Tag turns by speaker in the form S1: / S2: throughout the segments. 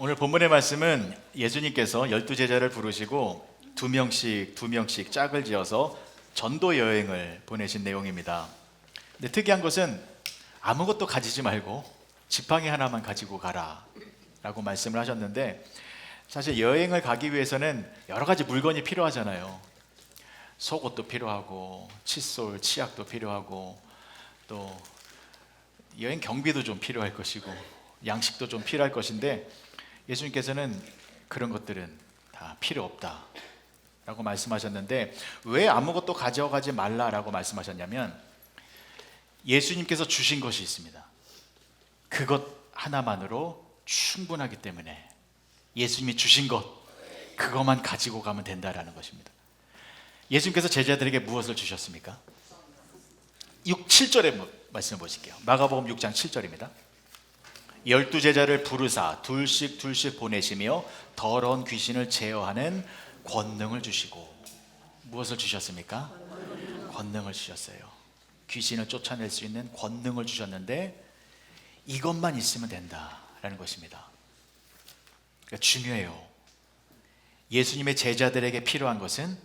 S1: 오늘 본문의 말씀은 예수님께서 12제자를 부르시고 두 명씩 짝을 지어서 전도 여행을 보내신 내용입니다. 근데 특이한 것은 아무것도 가지지 말고 지팡이 하나만 가지고 가라 라고 말씀을 하셨는데, 사실 여행을 가기 위해서는 여러 가지 물건이 필요하잖아요. 속옷도 필요하고 칫솔, 치약도 필요하고 또 여행 경비도 좀 필요할 것이고 양식도 좀 필요할 것인데, 예수님께서는 그런 것들은 다 필요 없다 라고 말씀하셨는데, 왜 아무것도 가져가지 말라라고 말씀하셨냐면, 예수님께서 주신 것이 있습니다. 그것 하나만으로 충분하기 때문에 예수님이 주신 것, 그것만 가지고 가면 된다라는 것입니다. 예수님께서 제자들에게 무엇을 주셨습니까? 7절의 말씀을 보실게요. 마가복음 6장 7절입니다. 12제자를 부르사 둘씩 보내시며 더러운 귀신을 제어하는 권능을 주시고, 무엇을 주셨습니까? 권능을 주셨어요. 귀신을 쫓아낼 수 있는 권능을 주셨는데, 이것만 있으면 된다라는 것입니다. 그러니까 중요해요. 예수님의 제자들에게 필요한 것은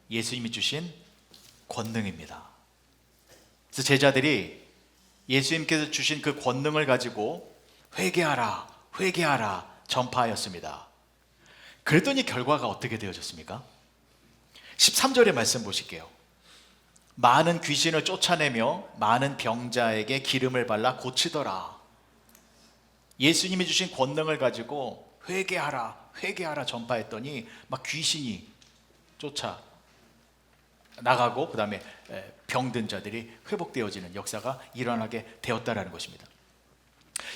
S1: 예수님이 주신 권능입니다. 그래서 제자들이 예수님께서 주신 그 권능을 가지고 회개하라, 회개하라 전파하였습니다. 그랬더니 결과가 어떻게 되어졌습니까? 13절의 말씀 보실게요. 많은 귀신을 쫓아내며 많은 병자에게 기름을 발라 고치더라. 예수님이 주신 권능을 가지고 회개하라, 회개하라 전파했더니 막 귀신이 쫓아 나가고, 그 다음에 병든 자들이 회복되어지는 역사가 일어나게 되었다라는 것입니다.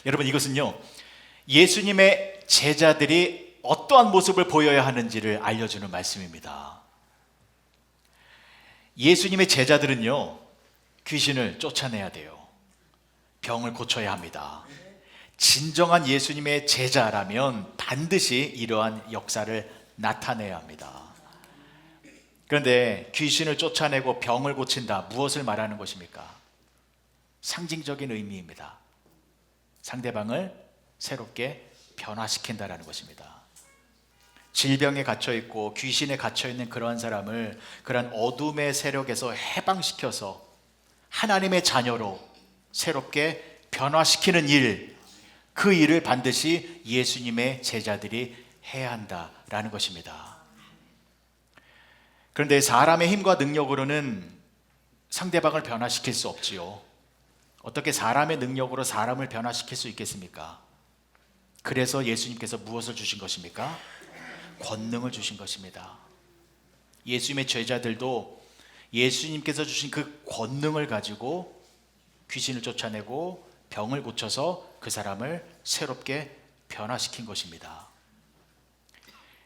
S1: 여러분, 이것은요, 예수님의 제자들이 어떠한 모습을 보여야 하는지를 알려주는 말씀입니다. 예수님의 제자들은요, 귀신을 쫓아내야 돼요. 병을 고쳐야 합니다. 진정한 예수님의 제자라면 반드시 이러한 역사를 나타내야 합니다. 그런데 귀신을 쫓아내고 병을 고친다, 무엇을 말하는 것입니까? 상징적인 의미입니다. 상대방을 새롭게 변화시킨다라는 것입니다. 질병에 갇혀있고 귀신에 갇혀있는 그러한 사람을 그런 어둠의 세력에서 해방시켜서 하나님의 자녀로 새롭게 변화시키는 일, 그 일을 반드시 예수님의 제자들이 해야 한다라는 것입니다. 그런데 사람의 힘과 능력으로는 상대방을 변화시킬 수 없지요. 어떻게 사람의 능력으로 사람을 변화시킬 수 있겠습니까? 그래서 예수님께서 무엇을 주신 것입니까? 권능을 주신 것입니다. 예수님의 제자들도 예수님께서 주신 그 권능을 가지고 귀신을 쫓아내고 병을 고쳐서 그 사람을 새롭게 변화시킨 것입니다.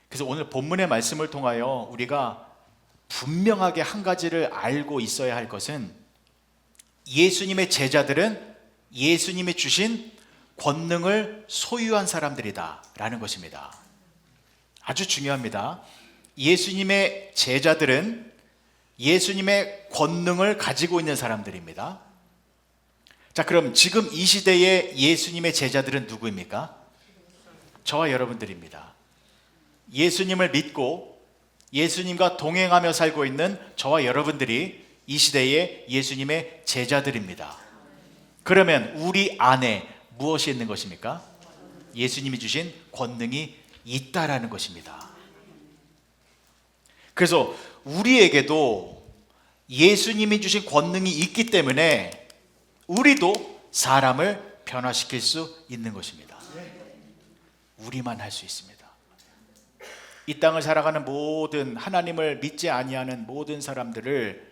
S1: 그래서 오늘 본문의 말씀을 통하여 우리가 분명하게 한 가지를 알고 있어야 할 것은, 예수님의 제자들은 예수님이 주신 권능을 소유한 사람들이다 라는 것입니다. 아주 중요합니다. 예수님의 제자들은 예수님의 권능을 가지고 있는 사람들입니다. 자, 그럼 지금 이 시대의 예수님의 제자들은 누구입니까? 저와 여러분들입니다. 예수님을 믿고 예수님과 동행하며 살고 있는 저와 여러분들이 이 시대의 예수님의 제자들입니다. 그러면 우리 안에 무엇이 있는 것입니까? 예수님이 주신 권능이 있다라는 것입니다. 그래서 우리에게도 예수님이 주신 권능이 있기 때문에 우리도 사람을 변화시킬 수 있는 것입니다. 우리만 할 수 있습니다. 이 땅을 살아가는 모든, 하나님을 믿지 아니하는 모든 사람들을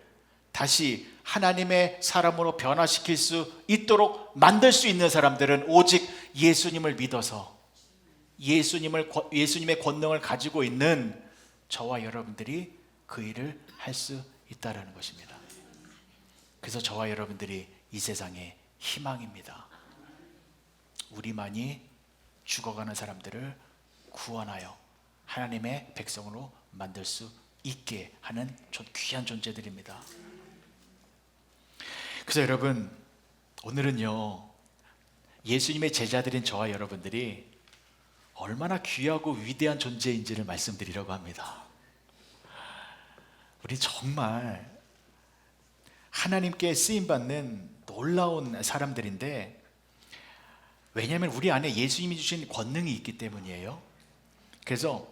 S1: 다시 하나님의 사람으로 변화시킬 수 있도록 만들 수 있는 사람들은 오직 예수님을 믿어서 예수님의 권능을 가지고 있는 저와 여러분들이 그 일을 할 수 있다는 것입니다. 그래서 저와 여러분들이 이 세상의 희망입니다. 우리만이 죽어가는 사람들을 구원하여 하나님의 백성으로 만들 수 있게 하는 귀한 존재들입니다. 그래서 여러분, 오늘은요, 예수님의 제자들인 저와 여러분들이 얼마나 귀하고 위대한 존재인지를 말씀드리려고 합니다. 우리 정말 하나님께 쓰임받는 놀라운 사람들인데, 왜냐하면 우리 안에 예수님이 주신 권능이 있기 때문이에요. 그래서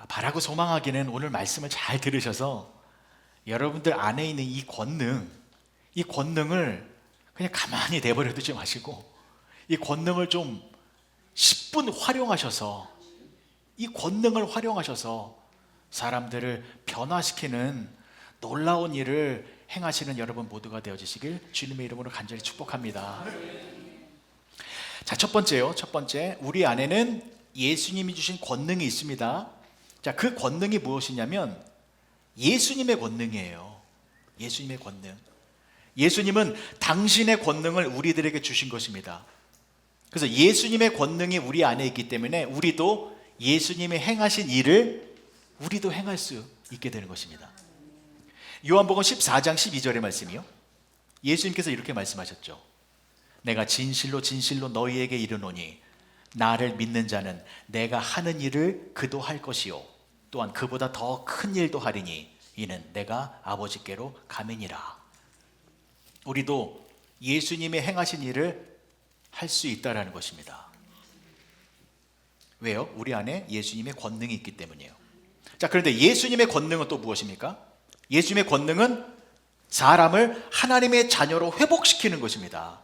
S1: 바라고 소망하기는 오늘 말씀을 잘 들으셔서 여러분들 안에 있는 이 권능을 그냥 가만히 내버려 두지 마시고 이 권능을 좀 10분 활용하셔서, 이 권능을 활용하셔서 사람들을 변화시키는 놀라운 일을 행하시는 여러분 모두가 되어주시길 주님의 이름으로 간절히 축복합니다. 자, 첫 번째, 우리 안에는 예수님이 주신 권능이 있습니다. 자, 그 권능이 무엇이냐면 예수님의 권능이에요. 예수님의 권능. 예수님은 당신의 권능을 우리들에게 주신 것입니다. 그래서 예수님의 권능이 우리 안에 있기 때문에 우리도 예수님이 행하신 일을 우리도 행할 수 있게 되는 것입니다. 요한복음 14장 12절의 말씀이요, 예수님께서 이렇게 말씀하셨죠. 내가 진실로 진실로 너희에게 이르노니 나를 믿는 자는 내가 하는 일을 그도 할 것이요 또한 그보다 더 큰 일도 하리니 이는 내가 아버지께로 감이니라. 우리도 예수님의 행하신 일을 할 수 있다라는 것입니다. 왜요? 우리 안에 예수님의 권능이 있기 때문이에요. 자, 그런데 예수님의 권능은 또 무엇입니까? 예수님의 권능은 사람을 하나님의 자녀로 회복시키는 것입니다.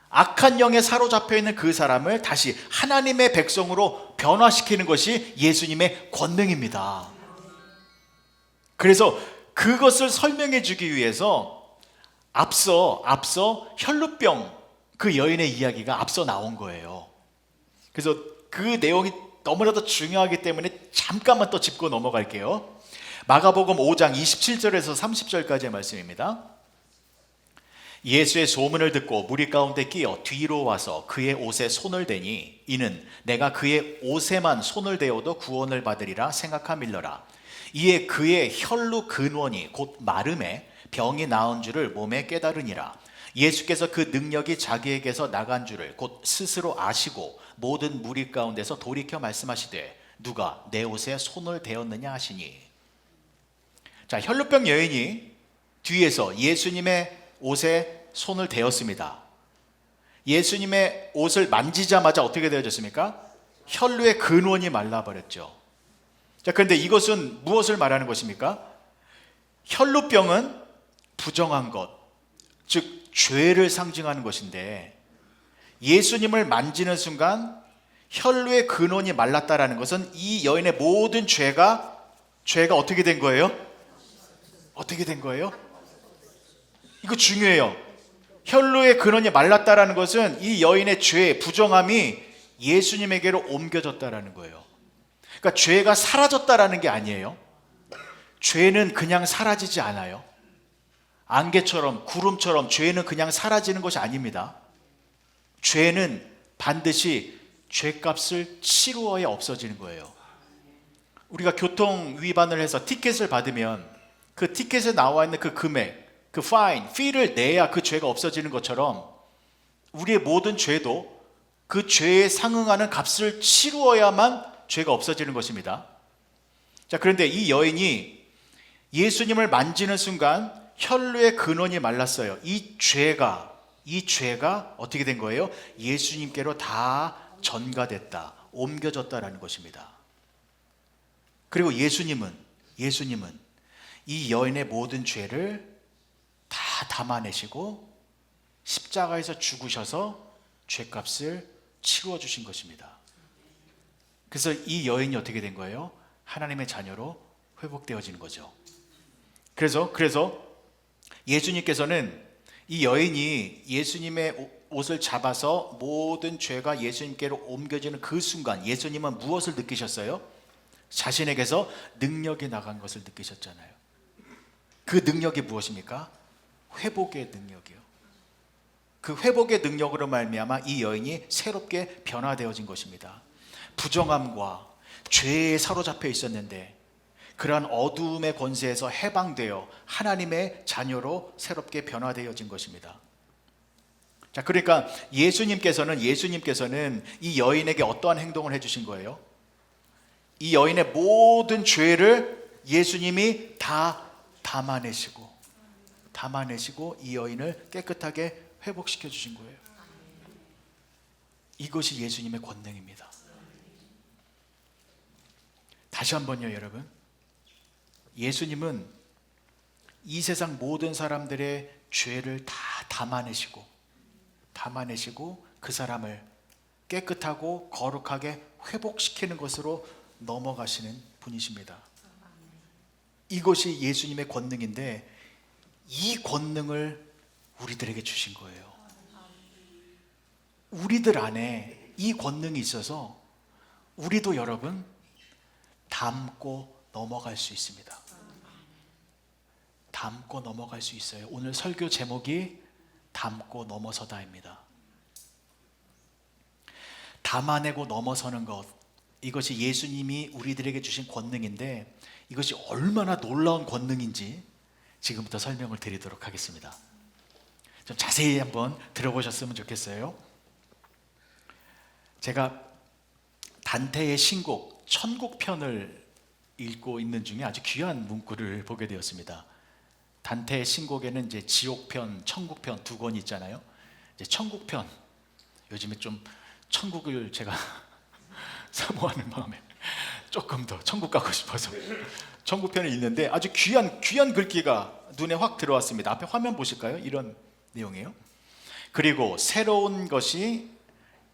S1: 악한 영에 사로잡혀 있는 그 사람을 다시 하나님의 백성으로 변화시키는 것이 예수님의 권능입니다. 그래서 그것을 설명해 주기 위해서 앞서 혈루병 그 여인의 이야기가 앞서 나온 거예요. 그래서 그 내용이 너무나도 중요하기 때문에 잠깐만 또 짚고 넘어갈게요. 마가복음 5장 27절에서 30절까지의 말씀입니다. 예수의 소문을 듣고 무리 가운데 끼어 뒤로 와서 그의 옷에 손을 대니 이는 내가 그의 옷에만 손을 대어도 구원을 받으리라 생각함일러라. 이에 그의 혈루 근원이 곧 마름에 병이 나은 줄을 몸에 깨달으니라. 예수께서 그 능력이 자기에게서 나간 줄을 곧 스스로 아시고 모든 무리 가운데서 돌이켜 말씀하시되 누가 내 옷에 손을 대었느냐 하시니. 자, 혈루병 여인이 뒤에서 예수님의 옷에 손을 대었습니다. 예수님의 옷을 만지자마자 어떻게 되어졌습니까? 혈루의 근원이 말라버렸죠. 자, 그런데 이것은 무엇을 말하는 것입니까? 혈루병은 부정한 것, 즉 죄를 상징하는 것인데 예수님을 만지는 순간 혈루의 근원이 말랐다라는 것은 이 여인의 모든 죄가 어떻게 된 거예요? 어떻게 된 거예요? 이거 중요해요. 혈루의 근원이 말랐다라는 것은 이 여인의 죄, 부정함이 예수님에게로 옮겨졌다라는 거예요. 그러니까 죄가 사라졌다라는 게 아니에요. 죄는 그냥 사라지지 않아요. 안개처럼 구름처럼 죄는 그냥 사라지는 것이 아닙니다. 죄는 반드시 죄값을 치루어야 없어지는 거예요. 우리가 교통 위반을 해서 티켓을 받으면 그 티켓에 나와 있는 그 금액, 그 fee를 내야 그 죄가 없어지는 것처럼 우리의 모든 죄도 그 죄에 상응하는 값을 치루어야만 죄가 없어지는 것입니다. 자, 그런데 이 여인이 예수님을 만지는 순간 혈루의 근원이 말랐어요. 이 죄가 어떻게 된 거예요? 예수님께로 다 전가됐다, 옮겨졌다라는 것입니다. 그리고 예수님은 이 여인의 모든 죄를 다 담아내시고 십자가에서 죽으셔서 죄값을 치루어 주신 것입니다. 그래서 이 여인이 어떻게 된 거예요? 하나님의 자녀로 회복되어지는 거죠. 그래서 예수님께서는 이 여인이 예수님의 옷을 잡아서 모든 죄가 예수님께로 옮겨지는 그 순간 예수님은 무엇을 느끼셨어요? 자신에게서 능력이 나간 것을 느끼셨잖아요. 그 능력이 무엇입니까? 회복의 능력이요. 그 회복의 능력으로 말미암아 이 여인이 새롭게 변화되어진 것입니다. 부정함과 죄에 사로잡혀 있었는데 그러한 어두움의 권세에서 해방되어 하나님의 자녀로 새롭게 변화되어진 것입니다. 자, 그러니까 예수님께서는 이 여인에게 어떠한 행동을 해주신 거예요? 이 여인의 모든 죄를 예수님이 다 담아내시고 이 여인을 깨끗하게 회복시켜 주신 거예요. 이것이 예수님의 권능입니다. 다시 한번요, 여러분. 예수님은 이 세상 모든 사람들의 죄를 다 담아내시고 그 사람을 깨끗하고 거룩하게 회복시키는 것으로 넘어가시는 분이십니다. 이것이 예수님의 권능인데 이 권능을 우리들에게 주신 거예요. 우리들 안에 이 권능이 있어서 우리도 여러분 담고 넘어갈 수 있습니다. 담고 넘어갈 수 있어요. 오늘 설교 제목이 담고 넘어서다입니다. 담아내고 넘어서는 것, 이것이 예수님이 우리들에게 주신 권능인데 이것이 얼마나 놀라운 권능인지 지금부터 설명을 드리도록 하겠습니다. 좀 자세히 한번 들어보셨으면 좋겠어요. 제가 단테의 신곡 천국편을 읽고 있는 중에 아주 귀한 문구를 보게 되었습니다. 단테의 신곡에는 이제 지옥편, 천국편 두 권이 있잖아요. 이제 천국편, 요즘에 좀 천국을 제가 사모하는 마음에 조금 더 천국 가고 싶어서 천국편을 읽는데 아주 귀한 글귀가 눈에 확 들어왔습니다. 앞에 화면 보실까요? 이런 내용이에요. 그리고 새로운 것이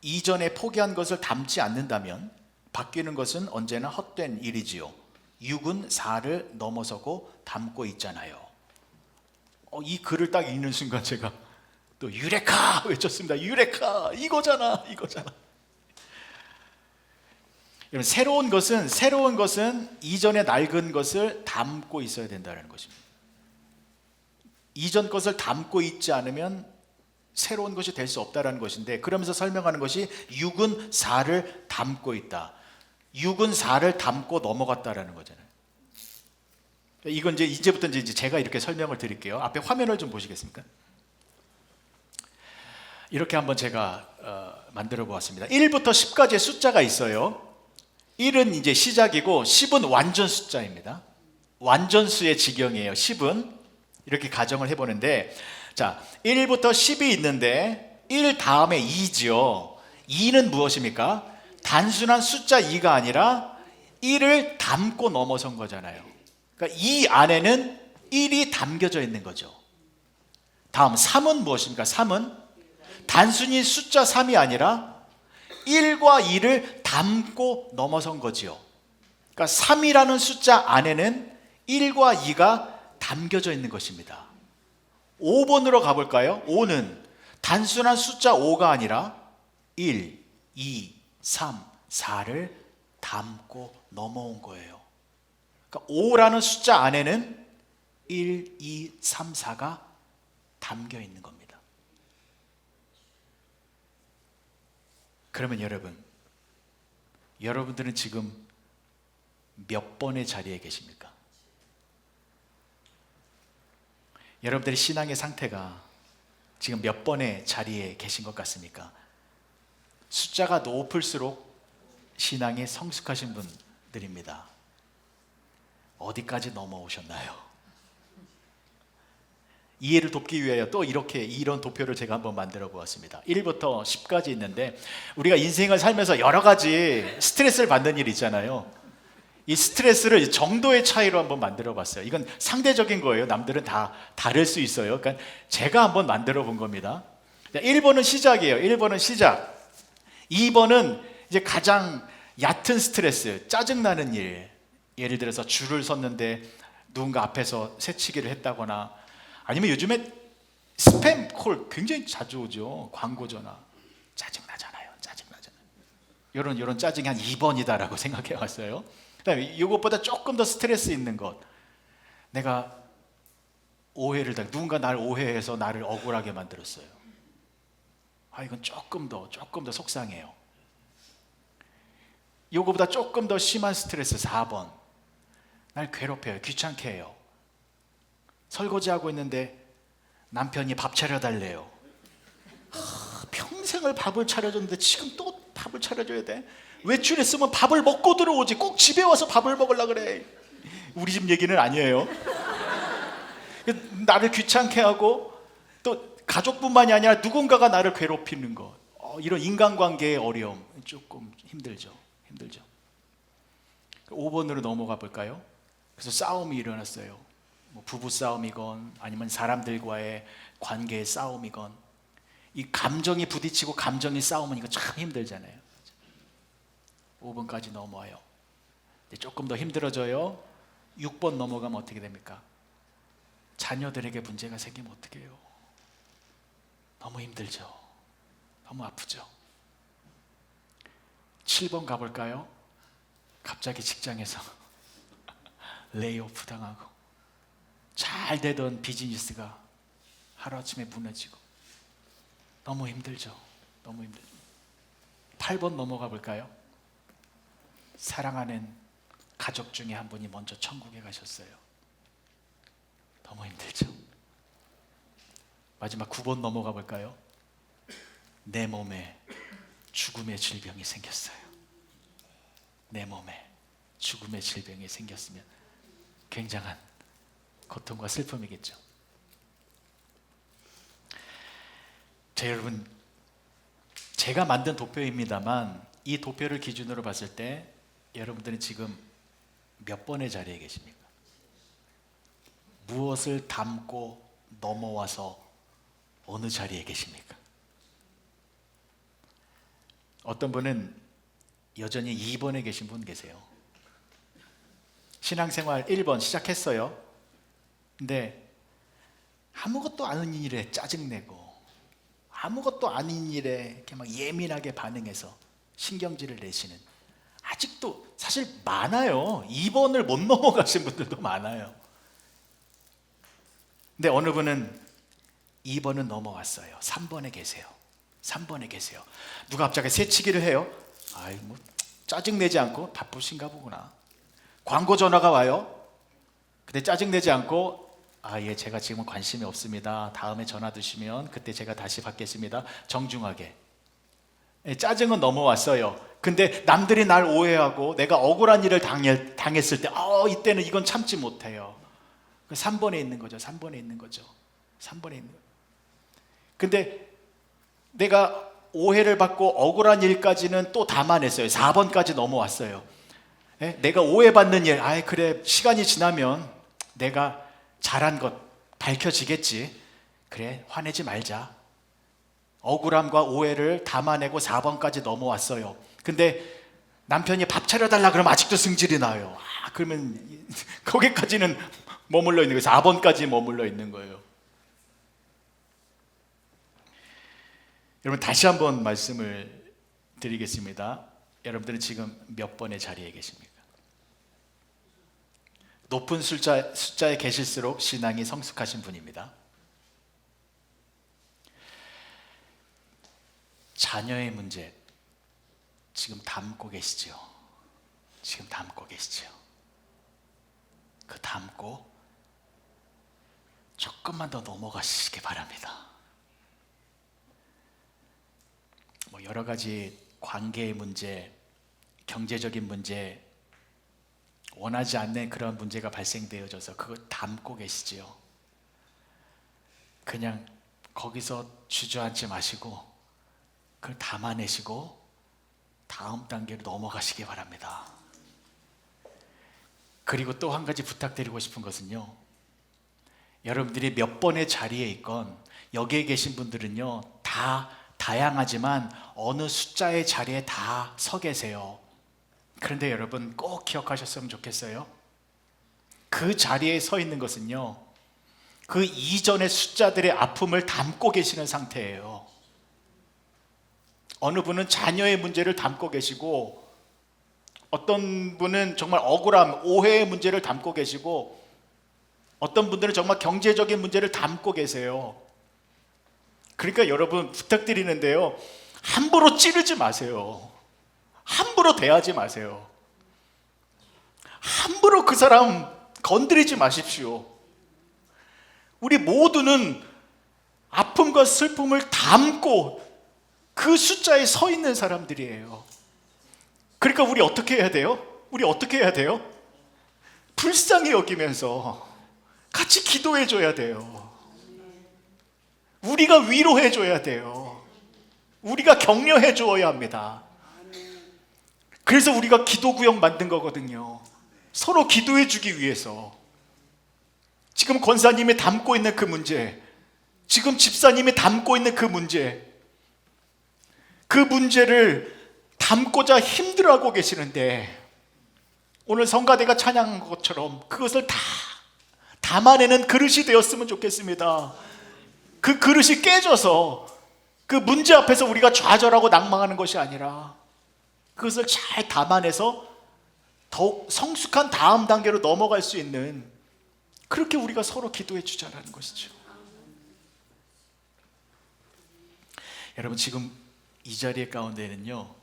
S1: 이전에 포기한 것을 담지 않는다면 바뀌는 것은 언제나 헛된 일이지요. 6은 4를 넘어서고 담고 있잖아요. 이 글을 딱 읽는 순간 제가 또 유레카 외쳤습니다. 유레카, 이거잖아. 여러분, 새로운 것은 이전에 낡은 것을 담고 있어야 된다는 것입니다. 이전 것을 담고 있지 않으면 새로운 것이 될 수 없다는 것인데, 그러면서 설명하는 것이 6은 4를 담고 있다. 6은 4를 담고 넘어갔다라는 거잖아요. 이건 이제부터 제가 이렇게 설명을 드릴게요. 앞에 화면을 좀 보시겠습니까? 이렇게 한번 제가 만들어 보았습니다. 1부터 10까지의 숫자가 있어요. 1은 이제 시작이고 10은 완전 숫자입니다. 완전수의 지경이에요. 10은 이렇게 가정을 해보는데, 자, 1부터 10이 있는데 1 다음에 2죠. 2는 무엇입니까? 단순한 숫자 2가 아니라 1을 담고 넘어선 거잖아요. 그러니까 이 안에는 1이 담겨져 있는 거죠. 다음 3은 무엇입니까? 3은 단순히 숫자 3이 아니라 1과 2를 담고 넘어선 거지요. 그러니까 3이라는 숫자 안에는 1과 2가 담겨져 있는 것입니다. 5번으로 가볼까요? 5는 단순한 숫자 5가 아니라 1, 2, 3, 4를 담고 넘어온 거예요. 그러니까 5라는 숫자 안에는 1, 2, 3, 4가 담겨 있는 겁니다. 그러면 여러분들은 지금 몇 번의 자리에 계십니까? 여러분들의 신앙의 상태가 지금 몇 번의 자리에 계신 것 같습니까? 숫자가 높을수록 신앙이 성숙하신 분들입니다. 어디까지 넘어오셨나요? 이해를 돕기 위하여 또 이런 도표를 제가 한번 만들어 보았습니다. 1부터 10까지 있는데, 우리가 인생을 살면서 여러 가지 스트레스를 받는 일이 있잖아요. 이 스트레스를 정도의 차이로 한번 만들어 봤어요. 이건 상대적인 거예요. 남들은 다 다를 수 있어요. 그러니까 제가 한번 만들어 본 겁니다. 1번은 시작이에요. 1번은 시작. 2번은 이제 가장 얕은 스트레스, 짜증나는 일. 예를 들어서 줄을 섰는데 누군가 앞에서 새치기를 했다거나, 아니면 요즘에 스팸 콜 굉장히 자주 오죠. 광고 전화. 짜증나잖아요. 이런 짜증이 한 2번이다라고 생각해 왔어요. 그다음에 이것보다 조금 더 스트레스 있는 것. 내가 누군가 나를 오해해서 나를 억울하게 만들었어요. 이건 조금 더 속상해요. 이거보다 조금 더 심한 스트레스 4번. 날 괴롭혀요. 귀찮게 해요. 설거지하고 있는데 남편이 밥 차려달래요. 평생을 밥을 차려줬는데 지금 또 밥을 차려줘야 돼? 외출했으면 밥을 먹고 들어오지 꼭 집에 와서 밥을 먹으려 그래. 우리 집 얘기는 아니에요. 나를 귀찮게 하고 또 가족뿐만이 아니라 누군가가 나를 괴롭히는 것, 이런 인간관계의 어려움 조금 힘들죠. 5번으로 넘어가 볼까요? 그래서 싸움이 일어났어요. 뭐 부부 싸움이건 아니면 사람들과의 관계의 싸움이건, 이 감정이 부딪히고 감정이 싸우면 이거 참 힘들잖아요. 5번까지 넘어와요. 조금 더 힘들어져요. 6번 넘어가면 어떻게 됩니까? 자녀들에게 문제가 생기면 어떻게 해요? 너무 힘들죠. 너무 아프죠. 7번 가볼까요? 갑자기 직장에서 레이오프 당하고 잘 되던 비즈니스가 하루아침에 무너지고 너무 힘들죠. 8번 넘어가 볼까요? 사랑하는 가족 중에 한 분이 먼저 천국에 가셨어요. 너무 힘들죠. 마지막 9번 넘어가 볼까요? 내 몸에 죽음의 질병이 생겼어요. 내 몸에 죽음의 질병이 생겼으면 굉장한 고통과 슬픔이겠죠. 자, 여러분, 제가 만든 도표입니다만 이 도표를 기준으로 봤을 때 여러분들은 지금 몇 번의 자리에 계십니까? 무엇을 담고 넘어와서 어느 자리에 계십니까? 어떤 분은 여전히 2번에 계신 분 계세요. 신앙생활 1번 시작했어요. 근데 아무것도 아닌 일에 짜증내고 아무것도 아닌 일에 이렇게 막 예민하게 반응해서 신경질을 내시는, 아직도 사실 많아요. 2번을 못 넘어가신 분들도 많아요. 근데 어느 분은 2번은 넘어왔어요. 3번에 계세요. 누가 갑자기 새치기를 해요. 아이, 뭐 짜증내지 않고 바쁘신가 보구나. 광고 전화가 와요. 근데 짜증내지 않고, 예, 제가 지금은 관심이 없습니다. 다음에 전화 주시면 그때 제가 다시 받겠습니다. 정중하게. 짜증은 넘어왔어요. 근데 남들이 날 오해하고 내가 억울한 일을 당했을 때 이때는 이건 참지 못해요. 3번에 있는 거죠. 3번에 있는 거죠. 근데 내가 오해를 받고 억울한 일까지는 또 담아냈어요. 4번까지 넘어왔어요. 내가 오해받는 일, 그래, 시간이 지나면 내가 잘한 것 밝혀지겠지. 그래, 화내지 말자. 억울함과 오해를 담아내고 4번까지 넘어왔어요. 근데 남편이 밥 차려달라 그러면 아직도 승질이 나요. 그러면 거기까지는 머물러 있는 거예요. 4번까지 머물러 있는 거예요. 여러분, 다시 한번 말씀을 드리겠습니다. 여러분들은 지금 몇 번의 자리에 계십니까? 높은 숫자에 계실수록 신앙이 성숙하신 분입니다. 자녀의 문제 지금 담고 계시죠? 그 담고 조금만 더 넘어가시기 바랍니다. 뭐 여러 가지 관계의 문제, 경제적인 문제, 원하지 않는 그런 문제가 발생되어져서 그걸 담고 계시지요. 그냥 거기서 주저앉지 마시고 그걸 담아내시고 다음 단계로 넘어가시기 바랍니다. 그리고 또 한 가지 부탁드리고 싶은 것은요, 여러분들이 몇 번의 자리에 있건 여기에 계신 분들은요, 다 다양하지만 어느 숫자의 자리에 다 서 계세요. 그런데 여러분 꼭 기억하셨으면 좋겠어요. 그 자리에 서 있는 것은요, 그 이전의 숫자들의 아픔을 담고 계시는 상태예요. 어느 분은 자녀의 문제를 담고 계시고, 어떤 분은 정말 억울함, 오해의 문제를 담고 계시고, 어떤 분들은 정말 경제적인 문제를 담고 계세요. 그러니까 여러분 부탁드리는데요, 함부로 찌르지 마세요. 함부로 대하지 마세요. 함부로 그 사람 건드리지 마십시오. 우리 모두는 아픔과 슬픔을 담고 그 숫자에 서 있는 사람들이에요. 그러니까 우리 어떻게 해야 돼요? 우리 어떻게 해야 돼요? 불쌍히 여기면서 같이 기도해 줘야 돼요. 우리가 위로해 줘야 돼요. 우리가 격려해 주어야 합니다. 그래서 우리가 기도구역 만든 거거든요. 서로 기도해 주기 위해서. 지금 권사님이 담고 있는 그 문제, 지금 집사님이 담고 있는 그 문제, 그 문제를 담고자 힘들어하고 계시는데 오늘 성가대가 찬양한 것처럼 그것을 다 담아내는 그릇이 되었으면 좋겠습니다. 그 그릇이 깨져서 그 문제 앞에서 우리가 좌절하고 낭망하는 것이 아니라 그것을 잘 담아내서 더욱 성숙한 다음 단계로 넘어갈 수 있는, 그렇게 우리가 서로 기도해 주자라는 것이죠. 여러분, 지금 이 자리에 가운데는요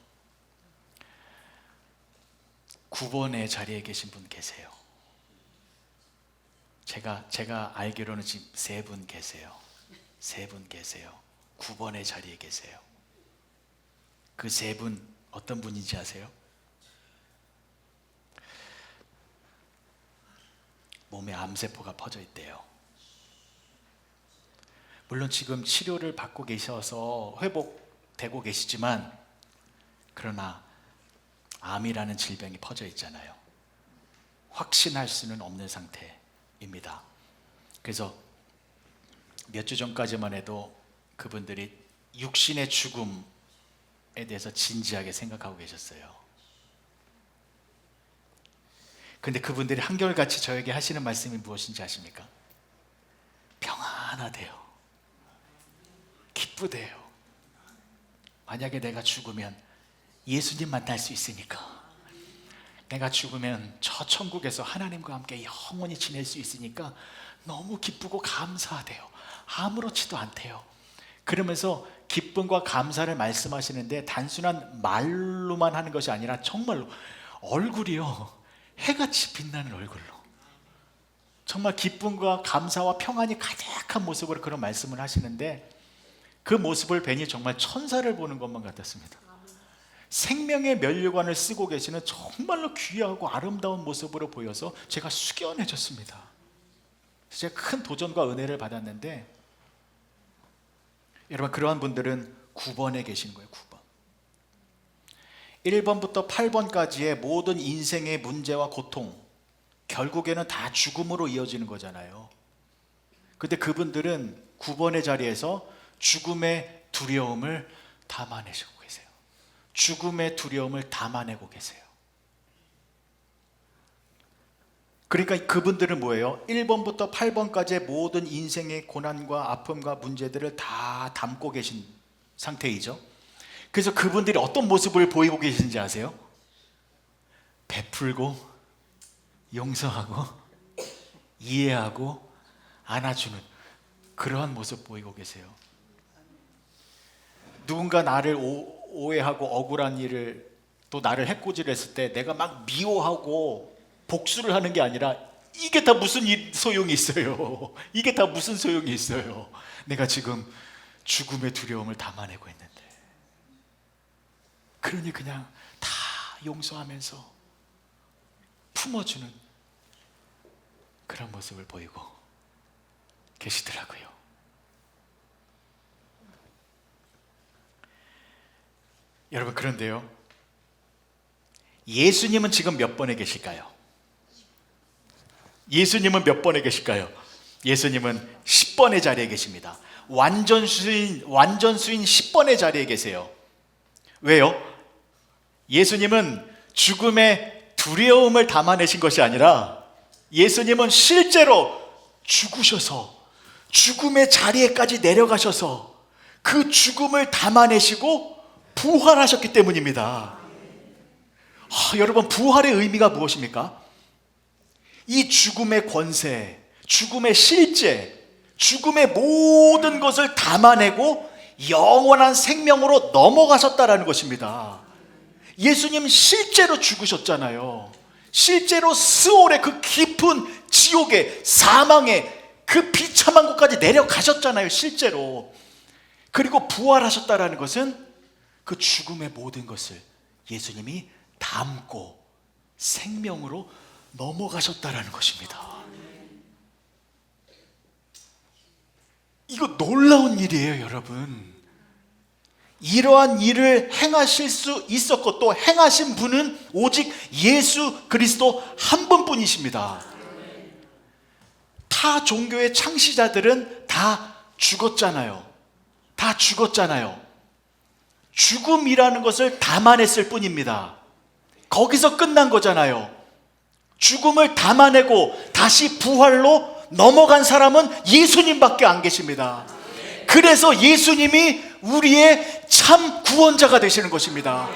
S1: 9번의 자리에 계신 분 계세요. 제가 알기로는 지금 3분 계세요. 3분 계세요. 9번의 자리에 계세요. 그 3분 어떤 분인지 아세요? 몸에 암세포가 퍼져 있대요. 물론 지금 치료를 받고 계셔서 회복되고 계시지만, 그러나 암이라는 질병이 퍼져 있잖아요. 확신할 수는 없는 상태입니다. 그래서 몇 주 전까지만 해도 그분들이 육신의 죽음에 대해서 진지하게 생각하고 계셨어요. 근데 그분들이 한결같이 저에게 하시는 말씀이 무엇인지 아십니까? 평안하대요. 기쁘대요. 만약에 내가 죽으면 예수님 만날 수 있으니까, 내가 죽으면 저 천국에서 하나님과 함께 영원히 지낼 수 있으니까 너무 기쁘고 감사하대요. 아무렇지도 않대요. 그러면서 기쁨과 감사를 말씀하시는데 단순한 말로만 하는 것이 아니라 정말로 얼굴이요 해같이 빛나는 얼굴로, 정말 기쁨과 감사와 평안이 가득한 모습으로 그런 말씀을 하시는데, 그 모습을 뵈니 정말 천사를 보는 것만 같았습니다. 생명의 면류관을 쓰고 계시는 정말로 귀하고 아름다운 모습으로 보여서 제가 숙연해졌습니다. 제가 큰 도전과 은혜를 받았는데, 여러분, 그러한 분들은 9번에 계신 거예요. 9번. 1번부터 8번까지의 모든 인생의 문제와 고통, 결국에는 다 죽음으로 이어지는 거잖아요. 근데 그분들은 9번의 자리에서 죽음의 두려움을 담아내시고 계세요. 죽음의 두려움을 담아내고 계세요. 그러니까 그분들은 뭐예요? 1번부터 8번까지의 모든 인생의 고난과 아픔과 문제들을 다 담고 계신 상태이죠. 그래서 그분들이 어떤 모습을 보이고 계신지 아세요? 베풀고 용서하고 이해하고 안아주는 그러한 모습 보이고 계세요. 누군가 나를 오해하고 억울한 일을, 또 나를 해코지를 했을 때 내가 막 미워하고 복수를 하는 게 아니라, 이게 다 무슨 소용이 있어요. 이게 다 무슨 소용이 있어요. 내가 지금 죽음의 두려움을 담아내고 있는데. 그러니 그냥 다 용서하면서 품어주는 그런 모습을 보이고 계시더라고요. 여러분, 그런데요, 예수님은 지금 몇 번에 계실까요? 예수님은 몇 번에 계실까요? 예수님은 10번의 자리에 계십니다. 완전수인 10번의 자리에 계세요. 왜요? 예수님은 죽음의 두려움을 담아내신 것이 아니라, 예수님은 실제로 죽으셔서 죽음의 자리에까지 내려가셔서 그 죽음을 담아내시고 부활하셨기 때문입니다. 여러분, 부활의 의미가 무엇입니까? 이 죽음의 권세, 죽음의 실제, 죽음의 모든 것을 담아내고 영원한 생명으로 넘어가셨다라는 것입니다. 예수님 실제로 죽으셨잖아요. 실제로 스올의 그 깊은 지옥의 사망의 그 비참한 곳까지 내려가셨잖아요, 실제로. 그리고 부활하셨다라는 것은 그 죽음의 모든 것을 예수님이 담고 생명으로 넘어가셨다라는 것입니다. 이거 놀라운 일이에요, 여러분. 이러한 일을 행하실 수 있었고 또 행하신 분은 오직 예수 그리스도 한 분뿐이십니다. 타 종교의 창시자들은 다 죽었잖아요. 다 죽었잖아요. 죽음이라는 것을 담아냈을 뿐입니다. 거기서 끝난 거잖아요. 죽음을 담아내고 다시 부활로 넘어간 사람은 예수님밖에 안 계십니다. 그래서 예수님이 우리의 참 구원자가 되시는 것입니다.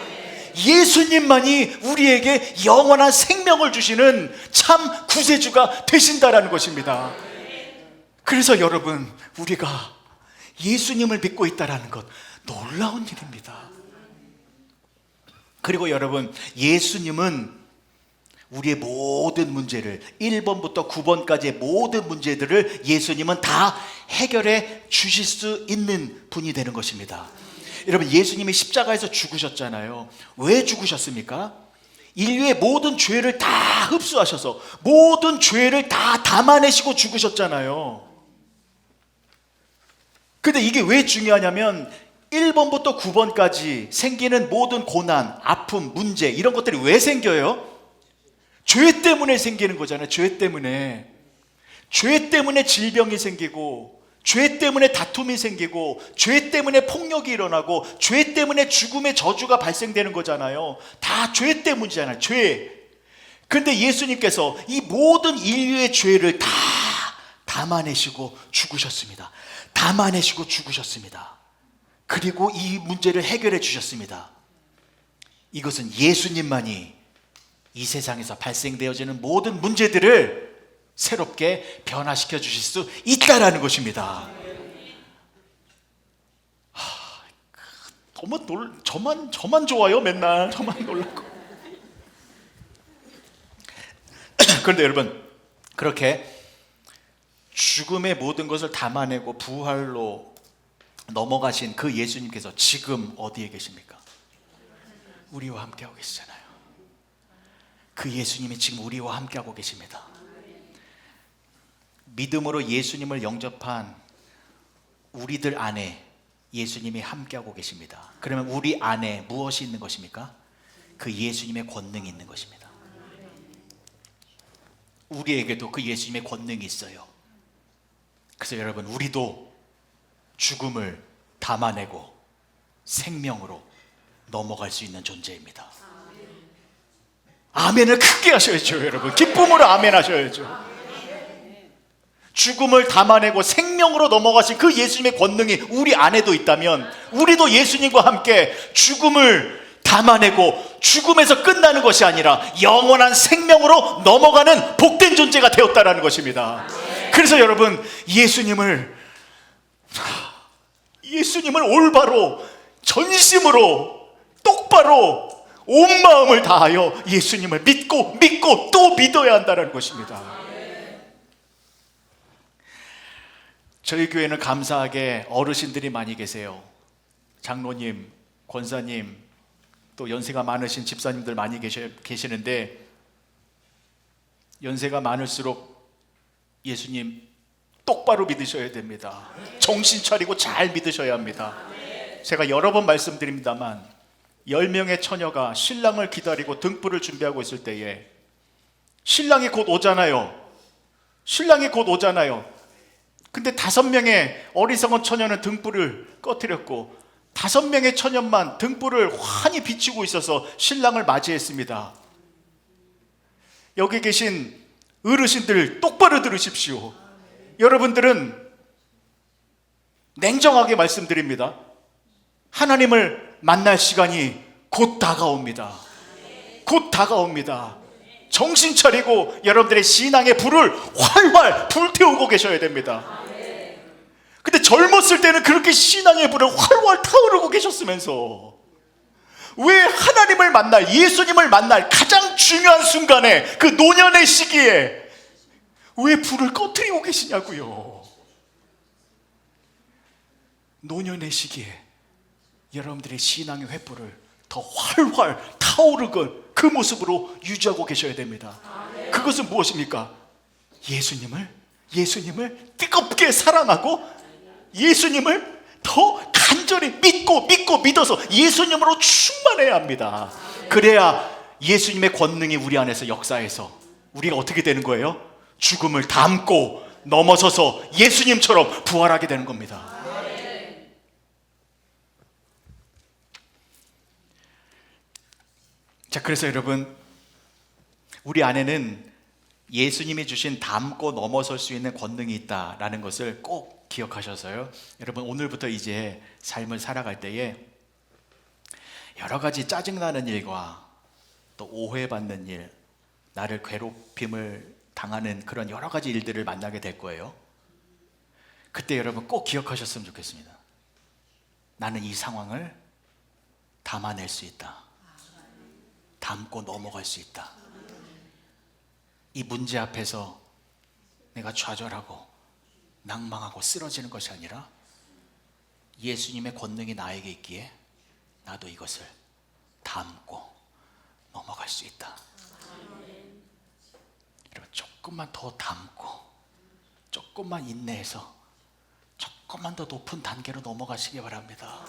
S1: 예수님만이 우리에게 영원한 생명을 주시는 참 구세주가 되신다라는 것입니다. 그래서 여러분, 우리가 예수님을 믿고 있다라는 것 놀라운 일입니다. 그리고 여러분, 예수님은 우리의 모든 문제를 1번부터 9번까지의 모든 문제들을 예수님은 다 해결해 주실 수 있는 분이 되는 것입니다. 여러분, 예수님이 십자가에서 죽으셨잖아요. 왜 죽으셨습니까? 인류의 모든 죄를 다 흡수하셔서 모든 죄를 다 담아내시고 죽으셨잖아요. 근데 이게 왜 중요하냐면 1번부터 9번까지 생기는 모든 고난, 아픔, 문제 이런 것들이 왜 생겨요? 죄 때문에 생기는 거잖아요. 죄 때문에. 죄 때문에 질병이 생기고, 죄 때문에 다툼이 생기고, 죄 때문에 폭력이 일어나고, 죄 때문에 죽음의 저주가 발생되는 거잖아요. 다 죄 때문이잖아요. 죄. 근데 예수님께서 이 모든 인류의 죄를 다 담아내시고 죽으셨습니다. 담아내시고 죽으셨습니다. 그리고 이 문제를 해결해 주셨습니다. 이것은 예수님만이 이 세상에서 발생되어지는 모든 문제들을 새롭게 변화시켜 주실 수 있다라는 것입니다. 너무 저만 좋아요. 맨날 저만 놀라고. 그런데 여러분, 그렇게 죽음의 모든 것을 담아내고 부활로 넘어가신 그 예수님께서 지금 어디에 계십니까? 우리와 함께하고 계시잖아요. 그 예수님이 지금 우리와 함께하고 계십니다. 믿음으로 예수님을 영접한 우리들 안에 예수님이 함께하고 계십니다. 그러면 우리 안에 무엇이 있는 것입니까? 그 예수님의 권능이 있는 것입니다. 우리에게도 그 예수님의 권능이 있어요. 그래서 여러분, 우리도 죽음을 담아내고 생명으로 넘어갈 수 있는 존재입니다. 아멘을 크게 하셔야죠, 여러분. 기쁨으로 아멘 하셔야죠. 죽음을 담아내고 생명으로 넘어가신 그 예수님의 권능이 우리 안에도 있다면 우리도 예수님과 함께 죽음을 담아내고 죽음에서 끝나는 것이 아니라 영원한 생명으로 넘어가는 복된 존재가 되었다라는 것입니다. 그래서 여러분, 예수님을 올바로 전심으로 똑바로 온 마음을 다하여 예수님을 믿고 또 믿어야 한다는 것입니다. 저희 교회는 감사하게 어르신들이 많이 계세요. 장로님, 권사님, 또 연세가 많으신 집사님들 많이 계시는데, 연세가 많을수록 예수님 똑바로 믿으셔야 됩니다. 정신 차리고 잘 믿으셔야 합니다. 제가 여러 번 말씀드립니다만 10명의 처녀가 신랑을 기다리고 등불을 준비하고 있을 때에 신랑이 곧 오잖아요. 근데 5명의 어리석은 처녀는 등불을 꺼뜨렸고 5명의 처녀만 등불을 환히 비추고 있어서 신랑을 맞이했습니다. 여기 계신 어르신들 똑바로 들으십시오. 여러분들은 냉정하게 말씀드립니다. 하나님을 만날 시간이 곧 다가옵니다. 정신 차리고 여러분들의 신앙의 불을 활활 불태우고 계셔야 됩니다. 근데 젊었을 때는 그렇게 신앙의 불을 활활 타오르고 계셨으면서 왜 하나님을 만날, 예수님을 만날 가장 중요한 순간에, 그 노년의 시기에 왜 불을 꺼뜨리고 계시냐고요. 노년의 시기에 여러분들의 신앙의 횃불을 더 활활 타오르고 그 모습으로 유지하고 계셔야 됩니다. 그것은 무엇입니까? 예수님을 뜨겁게 사랑하고 예수님을 더 간절히 믿고 믿어서 예수님으로 충만해야 합니다. 그래야 예수님의 권능이 우리 안에서 역사해서 우리가 어떻게 되는 거예요? 죽음을 담고 넘어서서 예수님처럼 부활하게 되는 겁니다. 자, 그래서 여러분, 우리 안에는 예수님이 주신 담고 넘어설 수 있는 권능이 있다라는 것을 꼭 기억하셔서요, 여러분 오늘부터 이제 삶을 살아갈 때에 여러 가지 짜증나는 일과 또 오해받는 일, 나를 괴롭힘을 당하는 그런 여러 가지 일들을 만나게 될 거예요. 그때 여러분 꼭 기억하셨으면 좋겠습니다. 나는 이 상황을 담아낼 수 있다. 담고 넘어갈 수 있다. 이 문제 앞에서 내가 좌절하고 낭망하고 쓰러지는 것이 아니라 예수님의 권능이 나에게 있기에 나도 이것을 담고 넘어갈 수 있다. 여러분 조금만 더 담고 조금만 인내해서 조금만 더 높은 단계로 넘어가시기 바랍니다.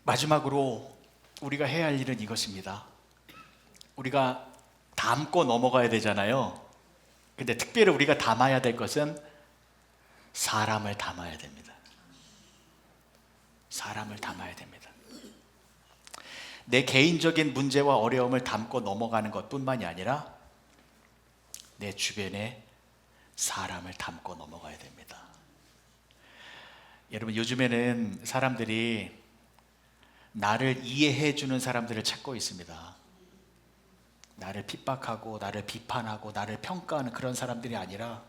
S1: 마지막으로 우리가 해야 할 일은 이것입니다. 우리가 담고 넘어가야 되잖아요. 근데 특별히 우리가 담아야 될 것은 사람을 담아야 됩니다. 사람을 담아야 됩니다. 내 개인적인 문제와 어려움을 담고 넘어가는 것뿐만이 아니라 내 주변에 사람을 담고 넘어가야 됩니다. 여러분 요즘에는 사람들이 나를 이해해 주는 사람들을 찾고 있습니다. 나를 핍박하고 나를 비판하고 나를 평가하는 그런 사람들이 아니라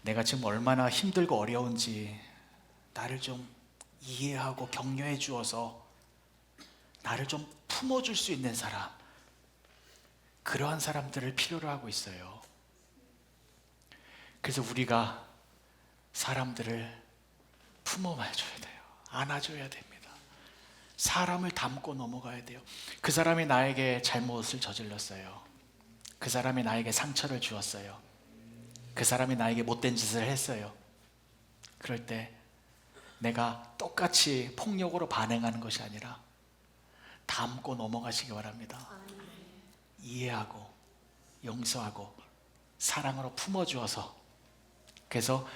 S1: 내가 지금 얼마나 힘들고 어려운지 나를 좀 이해하고 격려해 주어서 나를 좀 품어줄 수 있는 사람, 그러한 사람들을 필요로 하고 있어요. 그래서 우리가 사람들을 품어줘야 돼요. 안아줘야 됩니다. 사람을 담고 넘어가야 돼요. 그 사람이 나에게 잘못을 저질렀어요. 그 사람이 나에게 상처를 주었어요. 그 사람이 나에게 못된 짓을 했어요. 그럴 때 내가 똑같이 폭력으로 반응하는 것이 아니라 담고 넘어가시기 바랍니다. 이해하고 용서하고 사랑으로 품어주어서, 그래서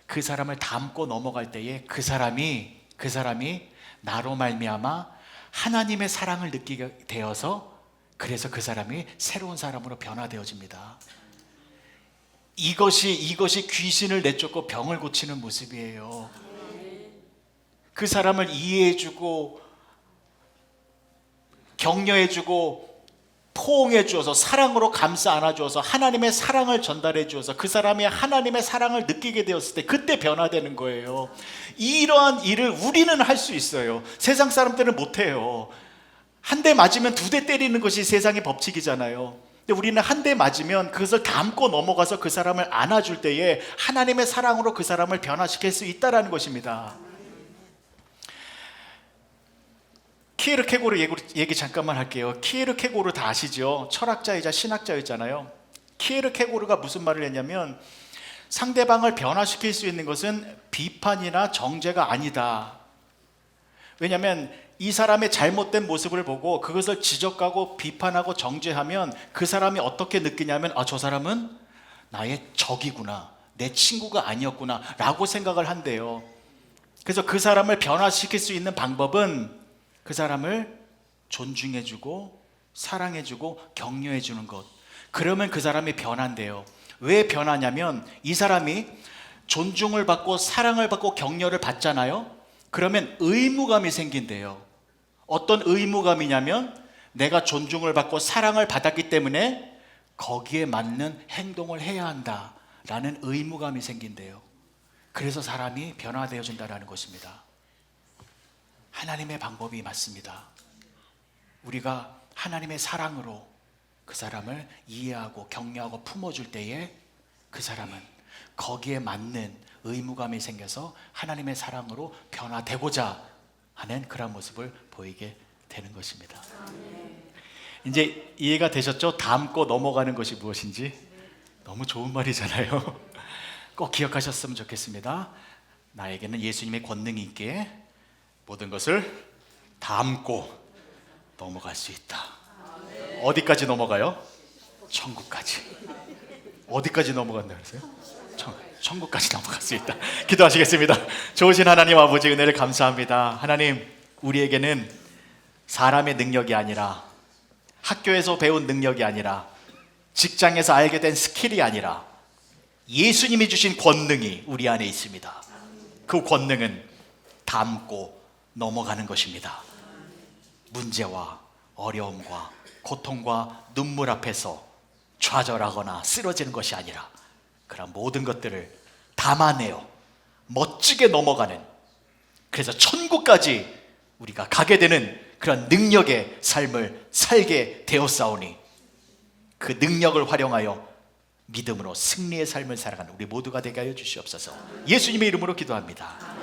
S1: 그 사람을 담고 넘어갈 때에 그 사람이 나로 말미암아 하나님의 사랑을 느끼게 되어서, 그래서 그 사람이 새로운 사람으로 변화되어집니다. 이것이 귀신을 내쫓고 병을 고치는 모습이에요. 그 사람을 이해해주고 격려해주고 포옹해 주어서 사랑으로 감싸 안아 주어서 하나님의 사랑을 전달해 주어서 그 사람이 하나님의 사랑을 느끼게 되었을 때 그때 변화되는 거예요. 이러한 일을 우리는 할 수 있어요. 세상 사람들은 못해요. 한 대 맞으면 두 대 때리는 것이 세상의 법칙이잖아요. 근데 우리는 한 대 맞으면 그것을 담고 넘어가서 그 사람을 안아줄 때에 하나님의 사랑으로 그 사람을 변화시킬 수 있다는 것입니다. 키에르케고르 얘기 잠깐만 할게요. 키에르케고르 다 아시죠? 철학자이자 신학자였잖아요. 키에르케고르가 무슨 말을 했냐면, 상대방을 변화시킬 수 있는 것은 비판이나 정죄가 아니다. 왜냐하면 이 사람의 잘못된 모습을 보고 그것을 지적하고 비판하고 정죄하면 그 사람이 어떻게 느끼냐면, 아, 저 사람은 나의 적이구나, 내 친구가 아니었구나 라고 생각을 한대요. 그래서 그 사람을 변화시킬 수 있는 방법은 그 사람을 존중해주고 사랑해주고 격려해주는 것. 그러면 그 사람이 변한대요. 왜 변하냐면 이 사람이 존중을 받고 사랑을 받고 격려를 받잖아요. 그러면 의무감이 생긴대요. 어떤 의무감이냐면 내가 존중을 받고 사랑을 받았기 때문에 거기에 맞는 행동을 해야 한다라는 의무감이 생긴대요. 그래서 사람이 변화되어진다는 것입니다. 하나님의 방법이 맞습니다. 우리가 하나님의 사랑으로 그 사람을 이해하고 격려하고 품어줄 때에 그 사람은 거기에 맞는 의무감이 생겨서 하나님의 사랑으로 변화되고자 하는 그런 모습을 보이게 되는 것입니다. 이제 이해가 되셨죠? 담고 넘어가는 것이 무엇인지? 너무 좋은 말이잖아요. 꼭 기억하셨으면 좋겠습니다. 나에게는 예수님의 권능이 있기에 모든 것을 담고 넘어갈 수 있다. 어디까지 넘어가요? 천국까지. 어디까지 넘어간다 그러세요? 천국까지 넘어갈 수 있다. 기도하시겠습니다. 좋으신 하나님 아버지, 은혜를 감사합니다. 하나님, 우리에게는 사람의 능력이 아니라, 학교에서 배운 능력이 아니라, 직장에서 알게 된 스킬이 아니라 예수님이 주신 권능이 우리 안에 있습니다. 그 권능은 담고 넘어가는 것입니다. 문제와 어려움과 고통과 눈물 앞에서 좌절하거나 쓰러지는 것이 아니라 그런 모든 것들을 담아내어 멋지게 넘어가는, 그래서 천국까지 우리가 가게 되는 그런 능력의 삶을 살게 되었사오니 그 능력을 활용하여 믿음으로 승리의 삶을 살아가는 우리 모두가 되게 하여 주시옵소서. 예수님의 이름으로 기도합니다.